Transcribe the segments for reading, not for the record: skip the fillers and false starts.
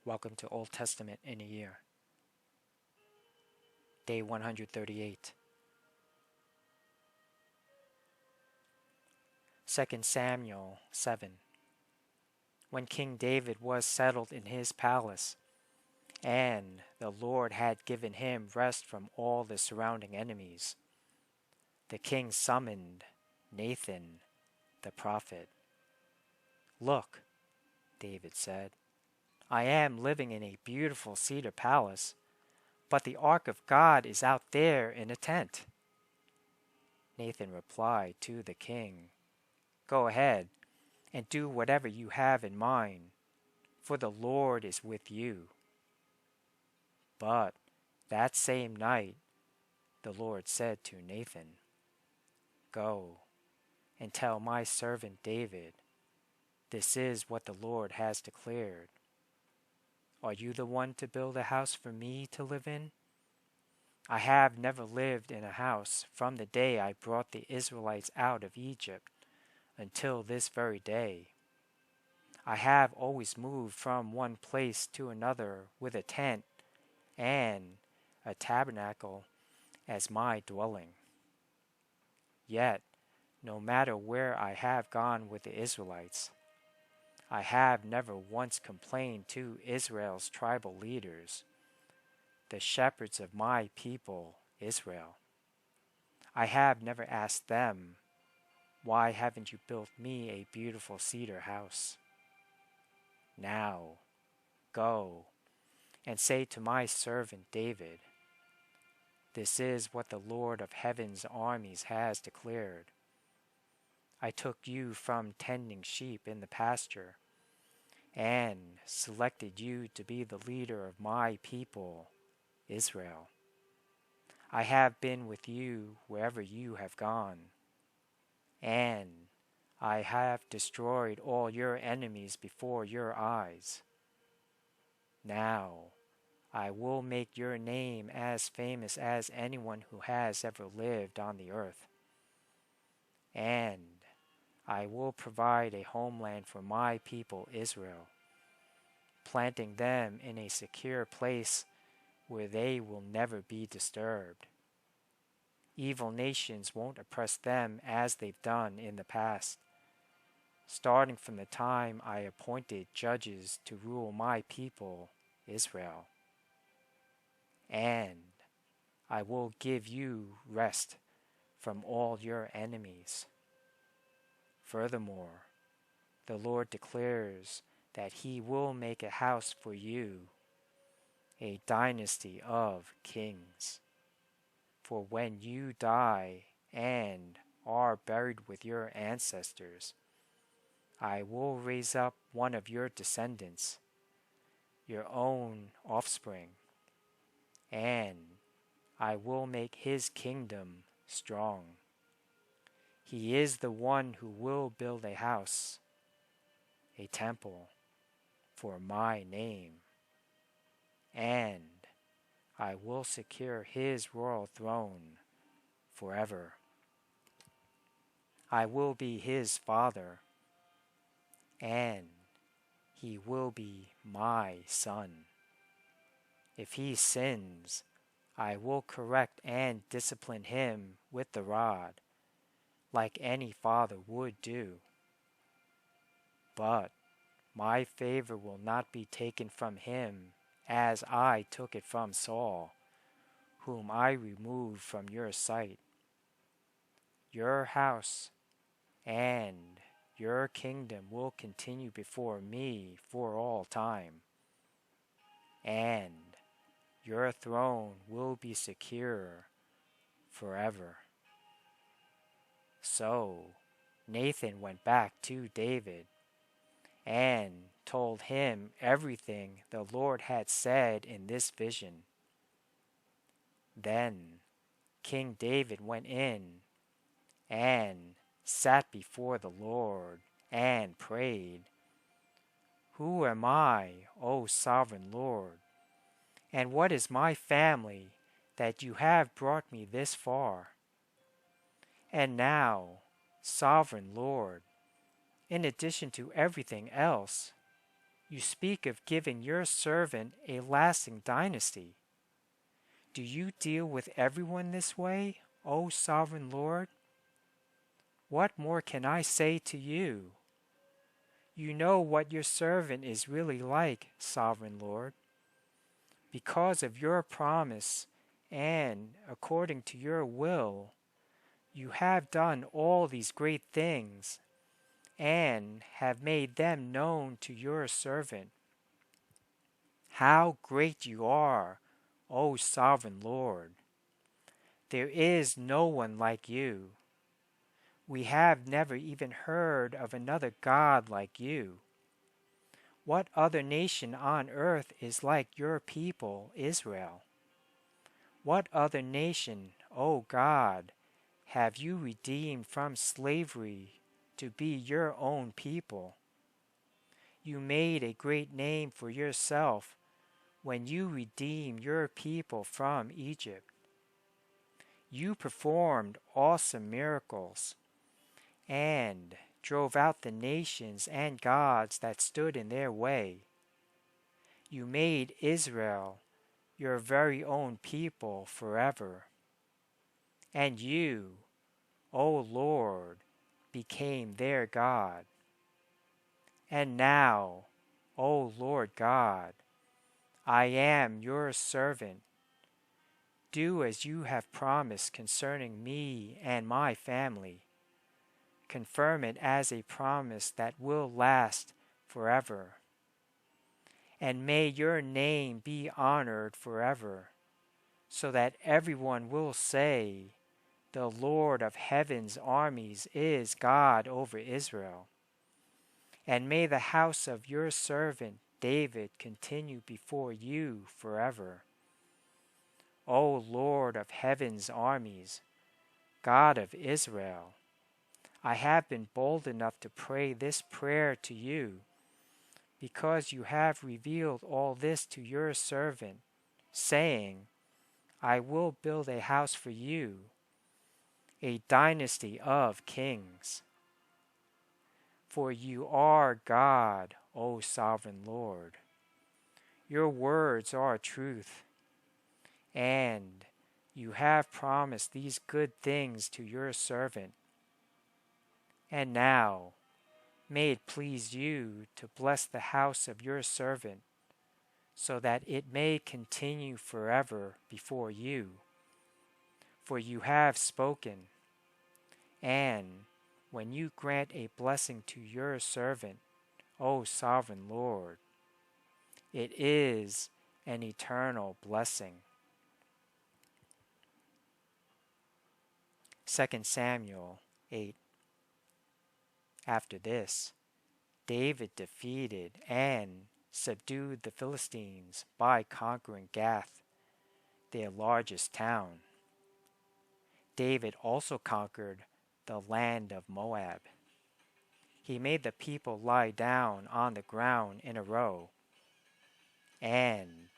Welcome to Old Testament in a Year. Day 138. 2 Samuel 7. When King David was settled in his palace, and the Lord had given him rest from all the surrounding enemies, the king summoned Nathan the prophet. "Look," David said, "I am living in a beautiful cedar palace, but the ark of God is out there in a tent." Nathan replied to the king, "Go ahead and do whatever you have in mind, for the Lord is with you." But that same night the Lord said to Nathan, "Go and tell my servant David, this is what the Lord has declared. Are you the one to build a house for me to live in? I have never lived in a house from the day I brought the Israelites out of Egypt until this very day. I have always moved from one place to another with a tent and a tabernacle as my dwelling. Yet, no matter where I have gone with the Israelites, I have never once complained to Israel's tribal leaders, the shepherds of my people, Israel. I have never asked them, 'Why haven't you built me a beautiful cedar house?' Now, go and say to my servant David, 'This is what the Lord of heaven's armies has declared. I took you from tending sheep in the pasture and selected you to be the leader of my people, Israel. I have been with you wherever you have gone, and I have destroyed all your enemies before your eyes. Now, I will make your name as famous as anyone who has ever lived on the earth, and I will provide a homeland for my people Israel, planting them in a secure place where they will never be disturbed. Evil nations won't oppress them as they've done in the past, starting from the time I appointed judges to rule my people Israel. And I will give you rest from all your enemies. Furthermore, the Lord declares that He will make a house for you, a dynasty of kings. For when you die and are buried with your ancestors, I will raise up one of your descendants, your own offspring, and I will make his kingdom strong. He is the one who will build a house, a temple, for my name, and I will secure his royal throne forever. I will be his father, and he will be my son. If he sins, I will correct and discipline him with the rod, like any father would do. But my favor will not be taken from him as I took it from Saul, whom I removed from your sight. Your house and your kingdom will continue before me for all time, and your throne will be secure forever." So Nathan went back to David and told him everything the Lord had said in this vision. Then King David went in and sat before the Lord and prayed, "Who am I, O sovereign Lord, and what is my family that you have brought me this far? And now, sovereign Lord, in addition to everything else, You speak of giving your servant a lasting dynasty. Do you deal with everyone this way, O sovereign Lord? What more can I say to you? You know what your servant is really like, sovereign Lord. Because of your promise and according to your will, you have done all these great things and have made them known to your servant. How great you are, O sovereign Lord! There is no one like you. We have never even heard of another God like you. What other nation on earth is like your people, Israel? What other nation, O God, have you redeemed from slavery to be your own people? You made a great name for yourself when you redeemed your people from Egypt. You performed awesome miracles and drove out the nations and gods that stood in their way. You made Israel your very own people forever. And you, O Lord, became their God. And now, O Lord God, I am your servant. Do as you have promised concerning me and my family. Confirm it as a promise that will last forever. And may your name be honored forever, so that everyone will say, "The Lord of heaven's armies is God over Israel." And may the house of your servant David continue before you forever. O Lord of heaven's armies, God of Israel, I have been bold enough to pray this prayer to you, because you have revealed all this to your servant, saying, "I will build a house for you, a dynasty of kings." For you are God, O sovereign Lord. Your words are truth, and you have promised these good things to your servant. And now, may it please you to bless the house of your servant, so that it may continue forever before you. For you have spoken, and when you grant a blessing to your servant, O sovereign Lord, it is an eternal blessing. 2 Samuel 8. After this, David defeated and subdued the Philistines by conquering Gath, their largest town. David also conquered the land of Moab. He made the people lie down on the ground in a row, and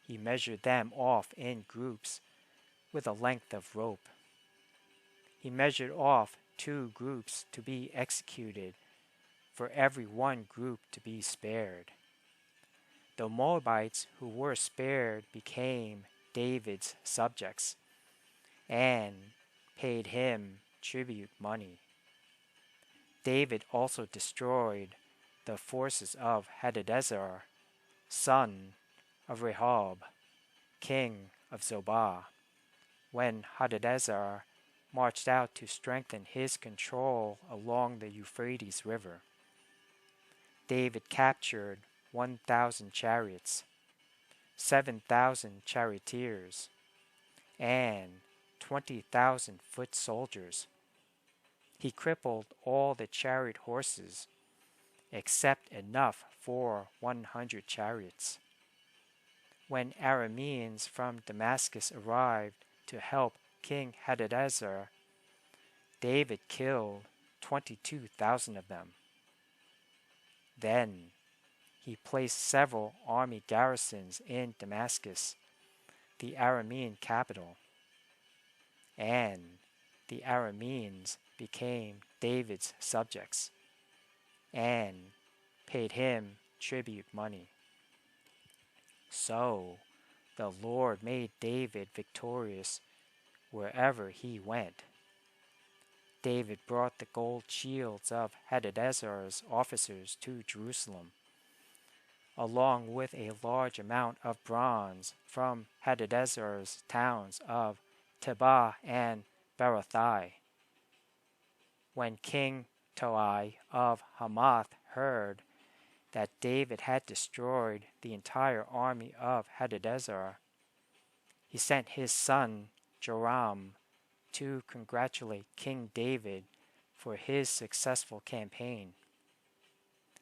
he measured them off in groups with a length of rope. He measured off 2 groups to be executed, for every one group to be spared. The Moabites who were spared became David's subjects and paid him tribute money. David also destroyed the forces of Hadadezer, son of Rehob, king of Zobah, when Hadadezer marched out to strengthen his control along the Euphrates River. David captured 1,000 chariots, 7,000 charioteers, and 20,000 foot soldiers. He crippled all the chariot horses, except enough for 100 chariots. When Arameans from Damascus arrived to help King Hadadezer, David killed 22,000 of them. Then he placed several army garrisons in Damascus, the Aramean capital, and the Arameans became David's subjects and paid him tribute money. So the Lord made David victorious wherever he went. David brought the gold shields of Hadadezer's officers to Jerusalem, along with a large amount of bronze from Hadadezer's towns of Tebah and Berothai. When King Toi of Hamath heard that David had destroyed the entire army of Hadadezer, he sent his son Joram to congratulate King David for his successful campaign.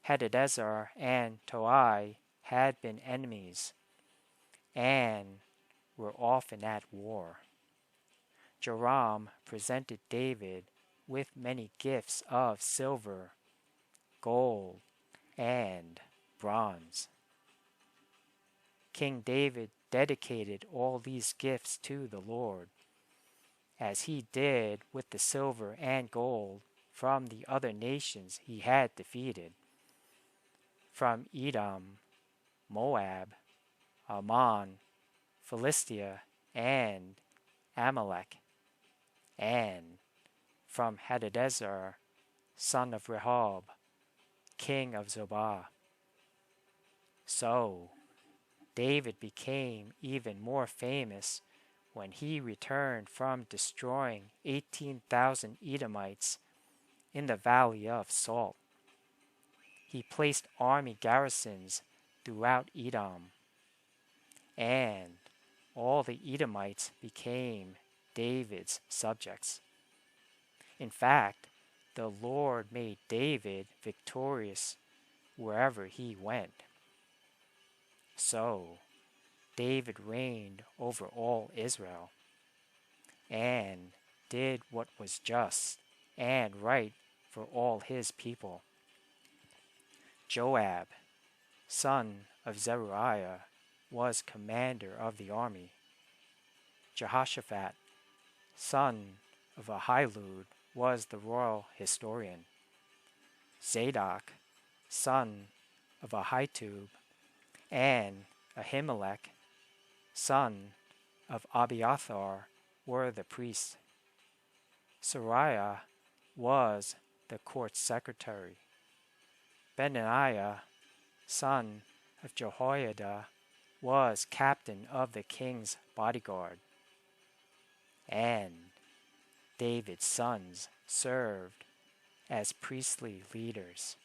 Hadadezer and Toi had been enemies and were often at war. Joram presented David with many gifts of silver, gold, and bronze. King David dedicated all these gifts to the Lord, as he did with the silver and gold from the other nations he had defeated, from Edom, Moab, Ammon, Philistia, and Amalek, and from Hadadezer, son of Rehob, king of Zobah. So David became even more famous when he returned from destroying 18,000 Edomites in the Valley of Salt. He placed army garrisons throughout Edom, and all the Edomites became David's subjects. In fact, the Lord made David victorious wherever he went. So David reigned over all Israel, and did what was just and right for all his people. Joab, son of Zeruiah, was commander of the army. Jehoshaphat, son of Ahilud, was the royal historian. Zadok, son of Ahitub, and Ahimelech, son of Abiathar, were the priests. Sariah was the court secretary. Benaiah, son of Jehoiada, was captain of the king's bodyguard. And David's sons served as priestly leaders.